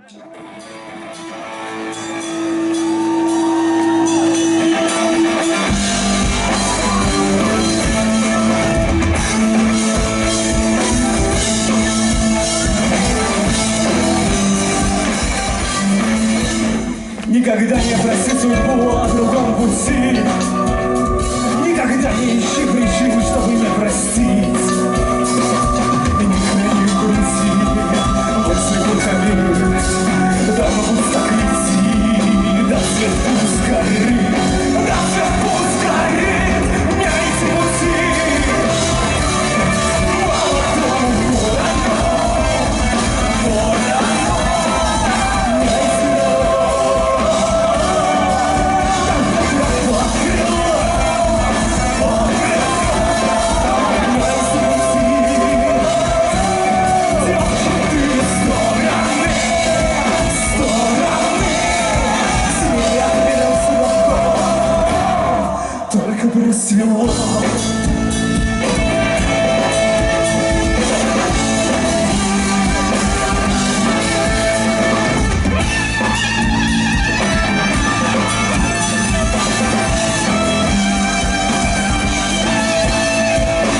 Никогда не проси судьбу о другом пути. Никогда не ищи причин, чтобы не простить. И не храни в груди больше глухомир. Да могу так идти, да свет пусть горит. Да свет пусть горит, не эти пути. Молодому воля. Рассвело.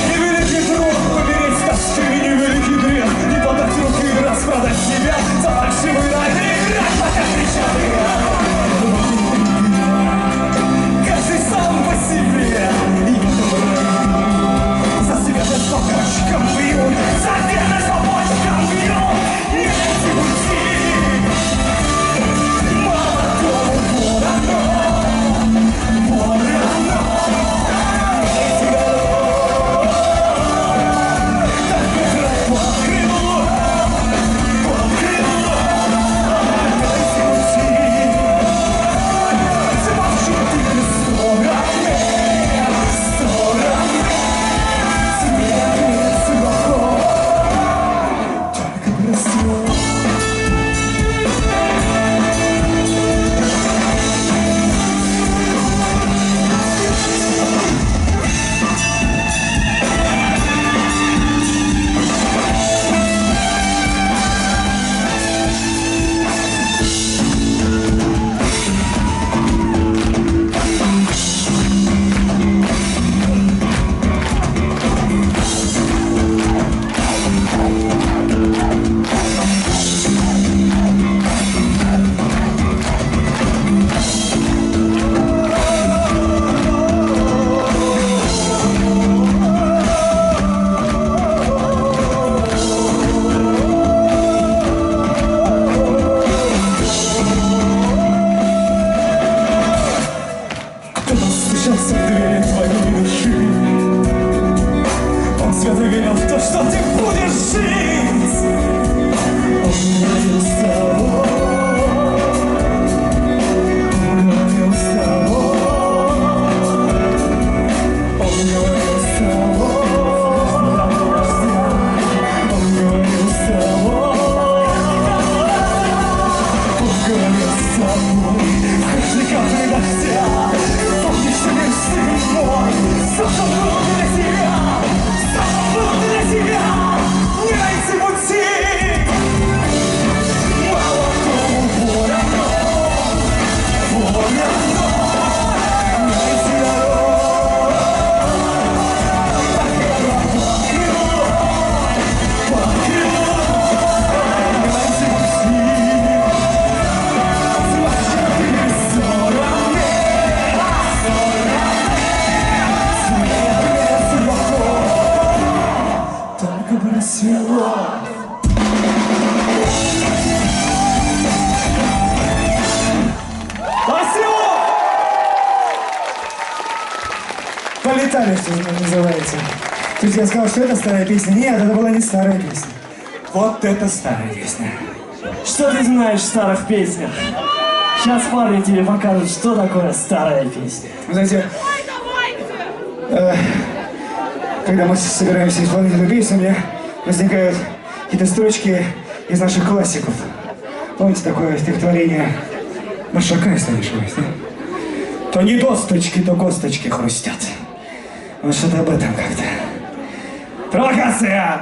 Невеликий труд помереть с тоски, невеликий грех не подать руки и распродать себя за фальшивый рай, играть, пока кричат игра. Каждый сам по себе. За светость по почкам бьют, за верность по почкам бьют. Не эти пути. Молодому ворона, ворона. Эти голова, так играй под крыло, под крыло. Эти пути. Замолчи ты стороны, стороны. Полетали, что называется. То есть я сказал, что это старая песня. Нет, это была не старая песня. Вот это старая песня. Что ты знаешь в старых песнях? Сейчас парни тебе покажут, что такое старая песня. Вы знаете, когда мы собираемся исполнять эту песню, у меня возникают какие-то строчки из наших классиков. Помните такое стихотворение Маршака, если не ошибаюсь, да? То не досточки, то косточки хрустят. Вот что-то об этом как-то. Провокация!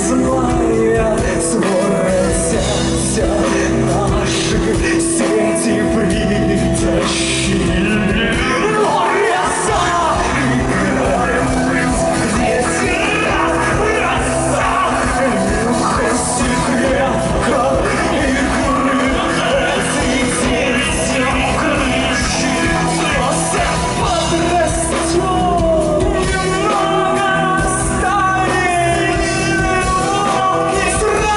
злая, скоро вся наши сети притащили. Но роса играет здесь роса, муха секретка игры, детей крыши, роса подрастет, немного растает, не сразу.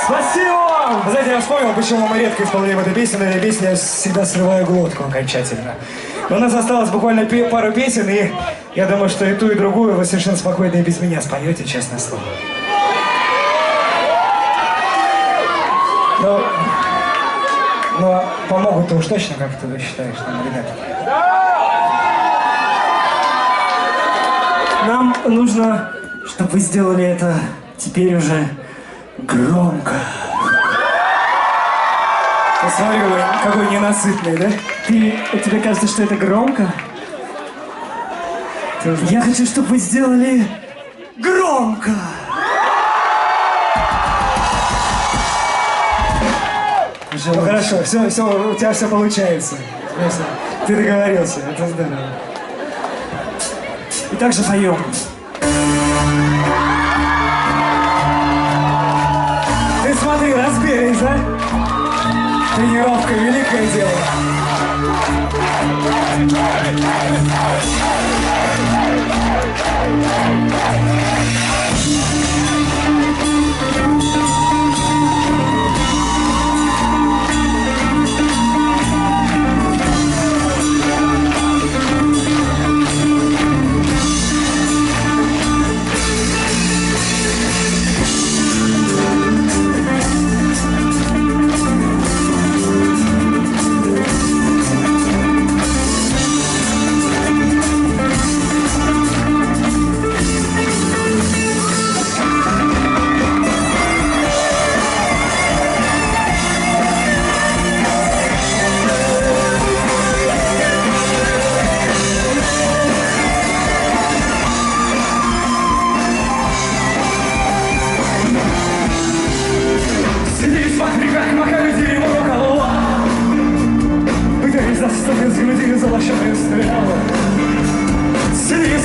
Спасибо вам! Вы знаете, я вспомнил, почему мы редко исполняем эту песню, но этой песне я всегда срываю глотку окончательно. Но у нас осталось буквально пару песен, и я думаю, что и ту, и другую вы совершенно спокойно и без меня споете, честное слово. Но помогут-то уж точно, как ты считаешь, там, ребята? Нам нужно, чтобы вы сделали это теперь уже громко. Посмотри, какой ненасытный, да? Тебе кажется, что это громко? Я хочу, чтобы вы сделали громко. Ну хорошо, все, у тебя все получается. Ты договорился, это здорово. И также поем. Ты смотри, разберись, а? Тренировка — великое дело.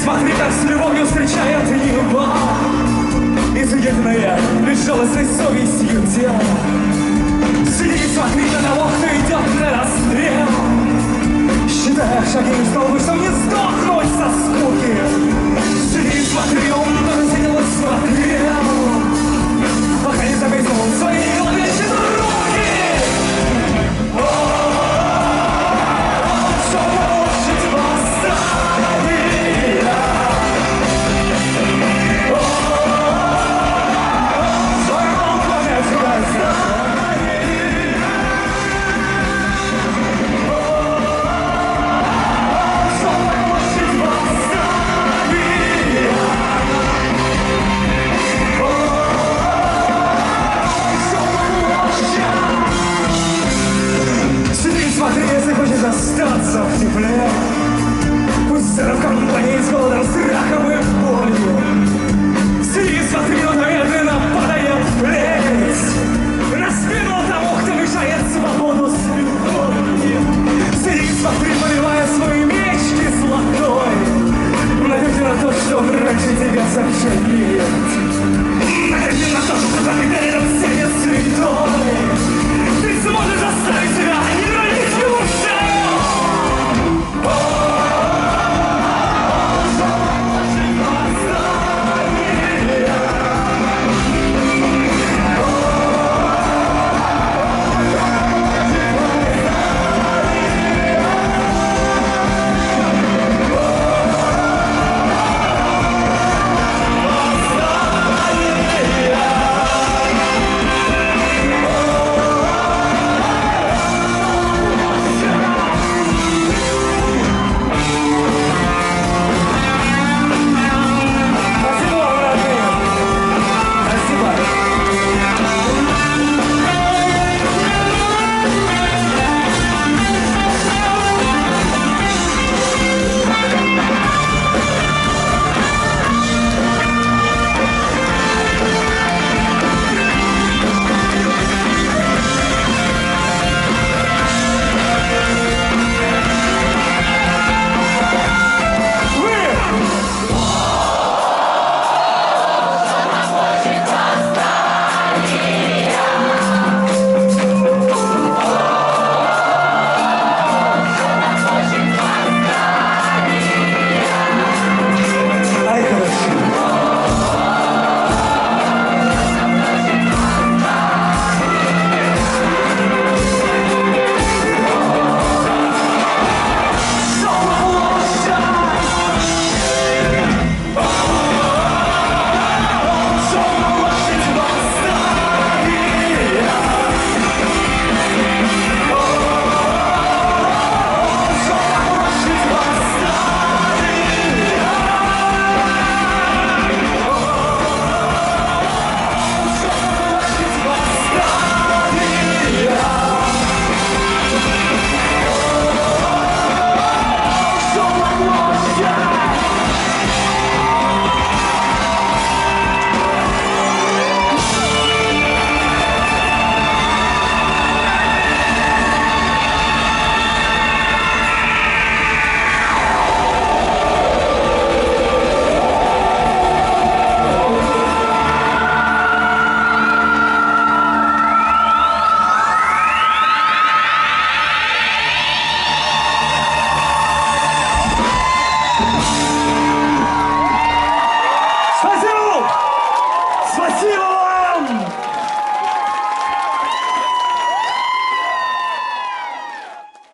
Смотри, как с любовью встречает небо. Изъеденная безжалостной совестью тело.